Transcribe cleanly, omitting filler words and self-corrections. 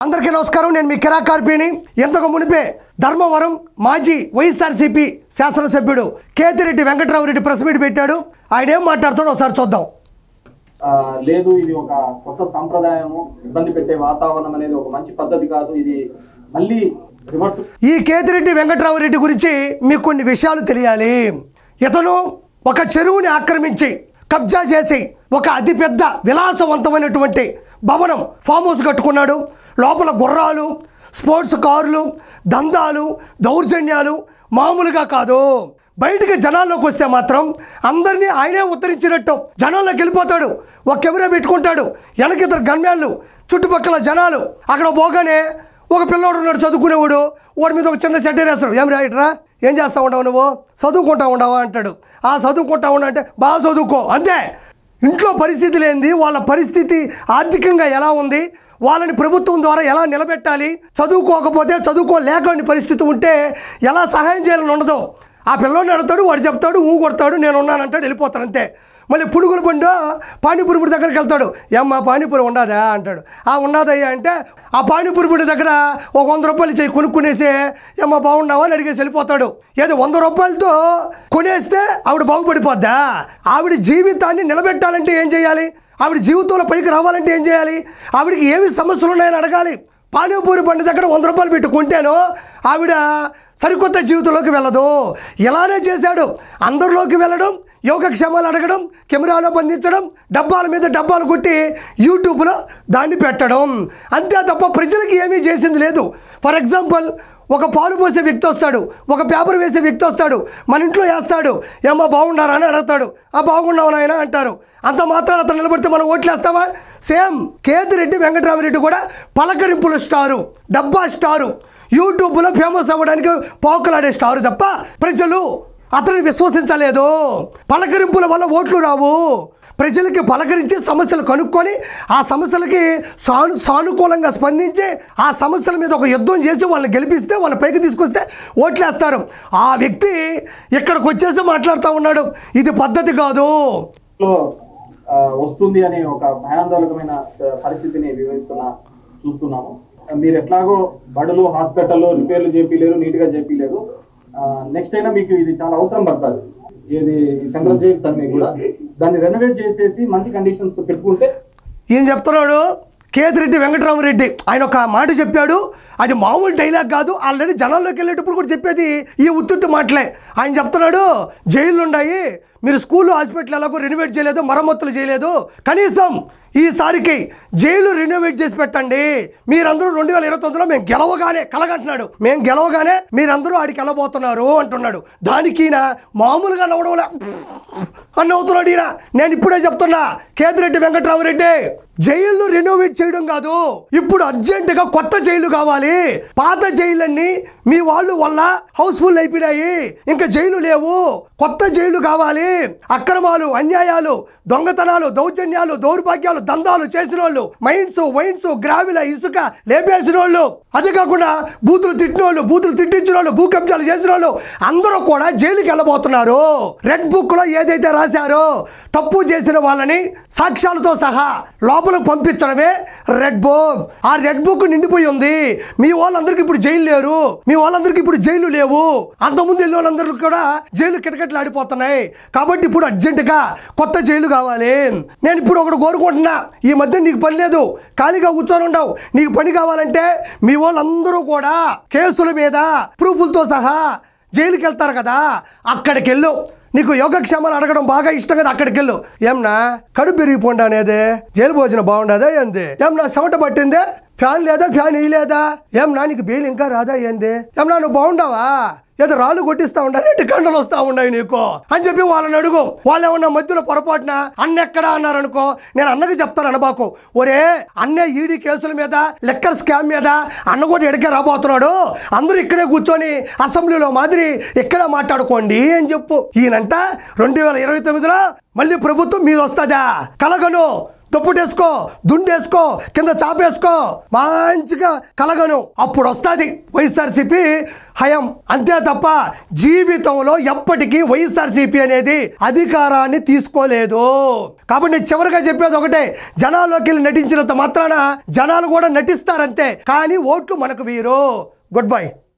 అందరికీ నమస్కారం. నేను మీ కిరా కార్పీని. ఎంతకు మునిపే ధర్మవరం మాజీ వైఎస్ఆర్సీపీ శాసనసభ్యుడు కేతిరెడ్డి వెంకట్రామరెడ్డి ప్రెస్ మీట్ పెట్టాడు. ఆయన ఏం మాట్లాడుతాడో ఒకసారి చూద్దాం. లేదు, ఇది ఒక కొత్త సంప్రదాయము, ఇబ్బంది పెట్టే వాతావరణం అనేది ఒక మంచి పద్ధతి కాదు. ఇది మళ్ళీ ఈ కేతిరెడ్డి వెంకట్రామరెడ్డి గురించి మీకు కొన్ని విషయాలు తెలియాలి. ఇతను ఒక చెరువుని ఆక్రమించి కబ్జా చేసి ఒక అతిపెద్ద విలాసవంతమైనటువంటి భవనం ఫామ్ హౌస్ కట్టుకున్నాడు. లోపల గుర్రాలు, స్పోర్ట్స్ కార్లు, దందాలు, దౌర్జన్యాలు మామూలుగా కాదు. బయటికి జనాల్లోకి వస్తే మాత్రం అందరినీ ఆయనే ఉత్తరించినట్టు జనాల్లోకి వెళ్ళిపోతాడు. ఒక కెమెరా పెట్టుకుంటాడు, వెనకిద్దరు గన్మ్యాన్లు, చుట్టుపక్కల జనాలు. అక్కడ పోగానే ఒక పిల్లోడు ఉన్నాడు చదువుకునేవాడు, వాడి మీద ఒక చిన్న సెటర్ వేస్తాడు. ఏం రైట్రా, ఏం చేస్తూ ఉండవు నువ్వు, చదువుకుంటా ఉండవా అంటాడు. ఆ చదువుకుంటా ఉండ అంటే బాగా చదువుకో అంతే. ఇంట్లో పరిస్థితి లేనిది, వాళ్ళ పరిస్థితి ఆర్థికంగా ఎలా ఉంది, వాళ్ళని ప్రభుత్వం ద్వారా ఎలా నిలబెట్టాలి, చదువుకోకపోతే చదువుకోలేక పరిస్థితి ఉంటే ఎలా సహాయం చేయాలని ఉండదు. ఆ పిల్లోడిని అడుగుతాడు, వాడు చెప్తాడు, ఊ కొడతాడు, నేను ఉన్నానంటాడు, వెళ్ళిపోతాడు అంతే. మళ్ళీ పునుగుల బండు పానీపూరి బుడి దగ్గరికి వెళ్తాడు. ఏమ్మా పానీపూరి ఉండదా అంటాడు. ఆ ఉన్నదయ్యా అంటే ఆ పానీపూరి బుడి దగ్గర ఒక 100 రూపాయలు ఇచ్చి కొనుక్కునేసి ఏమ్మా బాగున్నావా అని అడిగేసి వెళ్ళిపోతాడు. ఏదో 100 రూపాయలతో కొనేస్తే ఆవిడ బాగుపడిపోద్దా? ఆవిడ జీవితాన్ని నిలబెట్టాలంటే ఏం చేయాలి? ఆవిడ జీవితంలో పైకి రావాలంటే ఏం చేయాలి? ఆవిడకి ఏమి సమస్యలు ఉన్నాయని అడగాలి. పానీపూరి బండి దగ్గర 100 రూపాయలు పెట్టి కొంటేనో ఆవిడ సరికొత్త జీవితంలోకి వెళ్ళదు. ఇలానే చేశాడు. అందరిలోకి వెళ్ళడం, యోగక్షేమాలు అడగడం, కెమెరాలో బంధించడం, డబ్బాల మీద డబ్బాలు కొట్టి యూట్యూబ్లో దాన్ని పెట్టడం, అంతే తప్ప ప్రజలకి ఏమీ చేసింది లేదు. ఫర్ ఎగ్జాంపుల్, ఒక పాలు పోసే వ్యక్తి వస్తాడు, ఒక పేపర్ వేసే వ్యక్తి వస్తాడు, మన ఇంట్లో వేస్తాడు, ఏమో బాగున్నారా అని అడుగుతాడు. ఆ బాగున్నావు నాయన అంటారు. అంత మాత్రాన అతను నిలబడితే మనం ఓట్లు వేస్తావా? సేమ్ కేతిరెడ్డి వెంకట్రామరెడ్డి కూడా పలకరింపుల స్టారు, డబ్బా స్టారు, యూట్యూబ్లో ఫేమస్ అవ్వడానికి పోకలాడే స్టారు తప్ప ప్రజలు అతన్ని విశ్వసించలేదు. పలకరింపుల వల్ల ఓట్లు రావు. ప్రజలకి పలకరించి సమస్యలు కనుక్కొని ఆ సమస్యలకి సానుకూలంగా స్పందించి ఆ సమస్యల మీద ఒక యుద్ధం చేసి వాళ్ళని గెలిపిస్తే, వాళ్ళ పైకి తీసుకొస్తే ఓట్లేస్తారు. ఆ వ్యక్తి ఇక్కడికి వచ్చేసి మాట్లాడుతూ ఉన్నాడు. ఇది పద్ధతి కాదు. వస్తుంది అనే ఒక భయాందోళనమైన పరిస్థితిని చూస్తున్నాము. మీరు ఎట్లాగో బడులు, హాస్పిటల్ రిపేర్లు చేపిలేరు, నీట్గా చేపిలేరు. నెక్స్ట్ అయినా మీకు ఇది చాలా అవసరం పడుతుంది. ఇది సెంట్రల్ జైల్స్ అన్ని కూడా దాన్ని రెనోవేట్ చేసేసి మంచి కండిషన్స్ పెట్టుకుంటే. ఈయన చెప్తున్నాడు కేతిరెడ్డి వెంకట్రామరెడ్డి, ఆయన ఒక మాట చెప్పాడు. అది మామూలు డైలాగ్ కాదు, ఆల్రెడీ జనాల్లోకి వెళ్ళేటప్పుడు కూడా చెప్పేది ఈ ఉత్తుత్తి మాటలే. ఆయన చెప్తున్నాడు, జైళ్ళు ఉన్నాయి, మీరు స్కూల్, హాస్పిటల్ ఎలాగో రెనోవేట్ చేయలేదు, మరమ్మతులు చేయలేదు, కనీసం ఈసారికి జైలు రెనోవేట్ చేసి పెట్టండి. మీరందరూ 2029లో మేము గెలవగానే కలగంటున్నాడు. మేము గెలవగానే మీరందరూ ఆడికి వెళ్ళబోతున్నారు అంటున్నాడు. దానికి మామూలుగా నవ్వడంలే అని నవ్వుతున్నాడు ఈయన. నేను ఇప్పుడే చెప్తున్నా, కేతిరెడ్డి వెంకట్రామరెడ్డి, జైళ్ళు రెనోవేట్ చేయడం కాదు, ఇప్పుడు అర్జెంటుగా కొత్త జైలు కావాలి. పాత జైళ్ళన్నీ మీ వాళ్ళు వల్ల హౌస్ఫుల్ అయిపోయినాయి, ఇంకా జైలు లేవు, కొత్త జైలు కావాలి. అక్రమాలు, అన్యాయాలు, దొంగతనాలు, దౌర్జన్యాలు, దౌర్భాగ్యాలు, దందాలు చేసిన వాళ్ళు, మైన్స్, వైన్స్, గ్రావిల, ఇసుక లేపేసిన వాళ్ళు, అదే కాకుండా బూతులు తిట్టిన వాళ్ళు, బూతులు తిట్టించిన వాళ్ళు, భూ కబ్జాలు చేసిన వాళ్ళు అందరూ కూడా జైలుకి వెళ్ళబోతున్నారు. రెడ్ బుక్ లో ఏదైతే రాశారో తప్పు చేసిన వాళ్ళని సాక్ష్యాలతో సహా లోపలికి పంపించడమే రెడ్ బుక్. ఆ రెడ్ బుక్ నిండిపోయి ఉంది. మీ వాళ్ళందరికీ ఇప్పుడు జైలు లేరు, మీ వాళ్ళందరికీ ఇప్పుడు జైలు లేవు. అంతకుముందు వెళ్ళిన వాళ్ళందరికీ కూడా జైలు కిటకిటలు ఆడిపోతున్నాయి. కాబట్టి ఇప్పుడు అర్జెంటుగా కొత్త జైలు కావాలి. నేను ఇప్పుడు ఒకటి కోరుకుంటున్నా, ఈ మధ్య నీకు పని లేదు, ఖాళీగా కూర్చొని ఉండవు, నీకు పని కావాలంటే మీ వాళ్ళందరూ కూడా కేసుల మీద ప్రూఫ్లతో సహా జైలుకి వెళ్తారు కదా, అక్కడికి వెళ్ళు. నీకు యోగక్షేమాలు అడగడం బాగా ఇష్టం కదా, అక్కడికి వెళ్ళు. ఏమన్నా కడుపు పెరిగిపోండి అనేది జైలు భోజనం బాగుండదా ఏంది? ఏమన్నా చెమట పట్టిందే, ఫ్యాన్ లేదా, ఫ్యాన్ వేయలేదా? ఏమన్నా నీకు బెయిల్ ఇంకా రాదా ఏంది? ఏమన్నా నువ్వు బాగుండవా? ఏదో రాళ్ళు కొట్టిస్తా ఉండాలి, 2 గంటలు వస్తూ ఉన్నాయి నీకు అని చెప్పి వాళ్ళని అడుగు. వాళ్ళు ఏమన్నా మధ్యలో పొరపాటున అన్నెక్కడా అన్నారనుకో, నేను అన్నకి చెప్తాను అనబాకు, ఒరే అన్నే ఈడీ కేసుల మీద, లెక్కర్ స్కామ్ మీద అన్న కూడా ఎడికే రాబోతున్నాడు, అందరూ ఇక్కడే కూర్చొని అసెంబ్లీలో మాదిరి ఇక్కడే మాట్లాడుకోండి అని చెప్పు. ఈయనంట 2029లో మళ్ళీ ప్రభుత్వం మీద వస్తుందా? కలగను, దుప్పటేసుకో, దుండేసుకో, కింద చాపేసుకో, మంచిగా కలగను, అప్పుడు వస్తుంది వైఎస్ఆర్సీపీ హయం. అంతే తప్ప జీవితంలో ఎప్పటికీ వైఎస్ఆర్సీపీ అనేది అధికారాన్ని తీసుకోలేదు. కాబట్టి నేను చివరిగా చెప్పేది ఒకటే, జనాల్లోకి వెళ్ళి నటించినంత మాత్రాన జనాలు కూడా నటిస్తారంతే, కానీ ఓట్లు మనకు వీరు. Good bye.